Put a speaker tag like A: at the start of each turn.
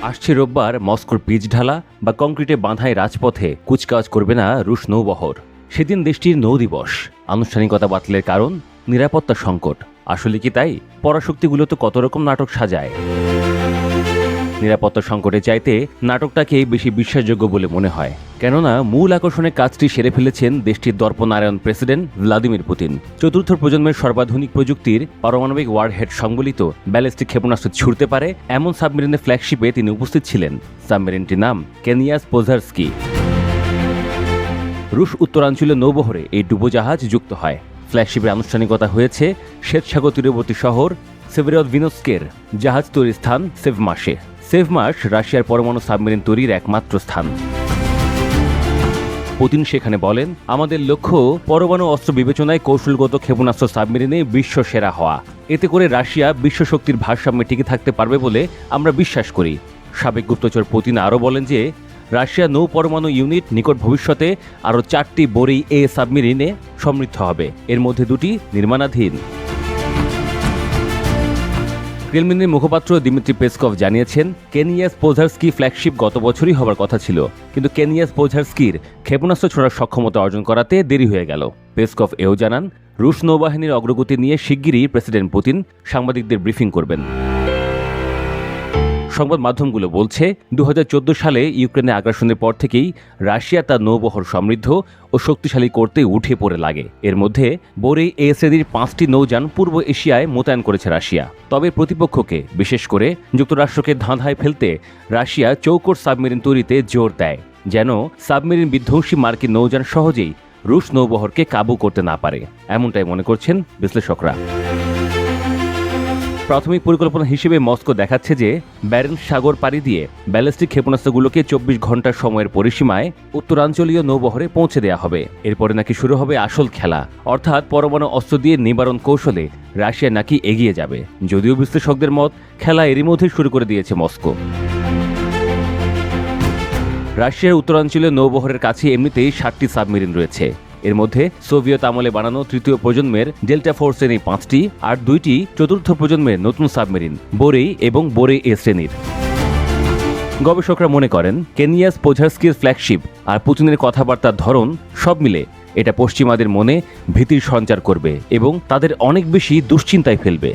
A: আসছে রোববার মস্কোর পিচ ঢালা বা কংক্রিটে বাঁধায় রাজপথে কুচকাওয়াজ করবে না রুশ নৌবহর। সেদিন দেশটির নৌ দিবস। আনুষ্ঠানিকতা বাতিলের কারণ নিরাপত্তা সংকট। আসলে কি তাই? পরাশক্তিগুলো তো কত রকম নাটক সাজায়। নিরাপত্তা সংকটে চাইতে নাটকটাকে বেশি বিশ্বাসযোগ্য বলে মনে হয়, কেননা মূল আকর্ষণের কাজটি সেরে ফেলেছেন দেশটির দর্পনারায়ণ প্রেসিডেন্ট ভ্লাদিমির পুতিন। চতুর্থ প্রজন্মের সর্বাধুনিক প্রযুক্তির পারমাণবিক ওয়ারহেড সংবলিত ব্যালিস্টিক ক্ষেপণাস্ত্র ছুড়তে পারে এমন সাবমেরিনের ফ্ল্যাগশিপে তিনি উপস্থিত ছিলেন। সাবমেরিনটির নাম কেনিয়াস পোজারস্কি। রুশ উত্তরাঞ্চলীয় নৌবহরে এই ডুবোজাহাজ যুক্ত হয়। ফ্ল্যাগশিপের আনুষ্ঠানিকতা হয়েছে শ্বেতসাগর তীরবর্তী শহর সেভেরোদভিনস্কের জাহাজ তৈরির স্থান সেভমাসে। সেভমাস রাশিয়ার পরমাণু সাবমেরিন তৈরির একমাত্র স্থান। পুতিন সেখানে বলেন, আমাদের লক্ষ্য পরমাণু অস্ত্র বিবেচনায় কৌশলগত ক্ষেপণাস্ত্র সাবমেরিনে বিশ্ব সেরা হওয়া। এতে করে রাশিয়া বিশ্বশক্তির ভারসাম্যে টিকে থাকতে পারবে বলে আমরা বিশ্বাস করি। সাবেক গুপ্তচর পুতিন আরও বলেন যে রাশিয়া নৌ পরমাণু ইউনিট নিকট ভবিষ্যতে আরও 4টি বোরেই এ সাবমেরিনে সমৃদ্ধ হবে, এর মধ্যে 2টি নির্মাণাধীন। ক্রেমলিনের মুখপাত্র দিমিত্রি পেসকভ জানিয়েছেন, কেনিয়াস পোজারস্কি ফ্ল্যাগশিপ গত বছরই হবার কথা ছিল, কিন্তু কেনিয়াস পোজারস্কির ক্ষেপণাস্ত্র ছোড়ার সক্ষমতা অর্জন করাতে দেরি হয়ে গেল। পেসকভ এও জানান, রুশ নৌবাহিনীর অগ্রগতি নিয়ে শিগগিরই প্রেসিডেন্ট পুতিন সাংবাদিকদের ব্রিফিং করবেন। সংবাদ মাধ্যমগুলো বলছে, 2014 সালে ইউক্রেনে আগ্রাসনের পর থেকেই রাশিয়া তার নৌবহর সমৃদ্ধ ও শক্তিশালী করতে উঠে পড়ে লাগে। এর মধ্যে বোরেই এ শ্রেণীর 5টি নৌযান পূর্ব এশিয়ায় মোতায়েন করেছে রাশিয়া। তবে প্রতিপক্ষকে, বিশেষ করে যুক্তরাষ্ট্রকে ধাঁধায় ফেলতে রাশিয়া চৌকোর সাবমেরিন তৈরিতে জোর দেয়, যেন সাবমেরিন বিধ্বংসী মার্কিন নৌযান সহজেই রুশ নৌবহরকে কাবু করতে না পারে। এমনটাই মনে করছেন বিশ্লেষকরা। প্রাথমিক পরিকল্পনা হিসেবে মস্কো দেখাচ্ছে যে ব্যারেন্টস সাগর পাড়ি দিয়ে ব্যালিস্টিক ক্ষেপণাস্ত্রগুলোকে 24 ঘন্টার সময়ের পরিসীমায় উত্তরাঞ্চলীয় নৌবহরে পৌঁছে দেওয়া হবে। এরপরে নাকি শুরু হবে আসল খেলা, অর্থাৎ পরমাণু অস্ত্র দিয়ে নিবারণ কৌশলে রাশিয়া নাকি এগিয়ে যাবে। যদিও বিশ্লেষকদের মত, খেলা এরই মধ্যে শুরু করে দিয়েছে মস্কো। রাশিয়ার উত্তরাঞ্চলীয় নৌবহরের কাছে এমনিতেই 7টি সাবমেরিন রয়েছে। এর মধ্যে সোভিয়েত আমলে বানানো তৃতীয় প্রজন্মের ডেল্টা ফোর শ্রেণীর 5টি আর 2টি চতুর্থ প্রজন্মের নতুন সাবমেরিন বোরেই এবং বোরেই এ শ্রেণীর। গবেষকরা মনে করেন, কেনিয়াস পোজারস্কির ফ্ল্যাগশিপ আর পুতিনের কথাবার্তার ধরন সব মিলে এটা পশ্চিমাদের মনে ভীতির সঞ্চার করবে এবং তাদের অনেক বেশি দুশ্চিন্তায় ফেলবে।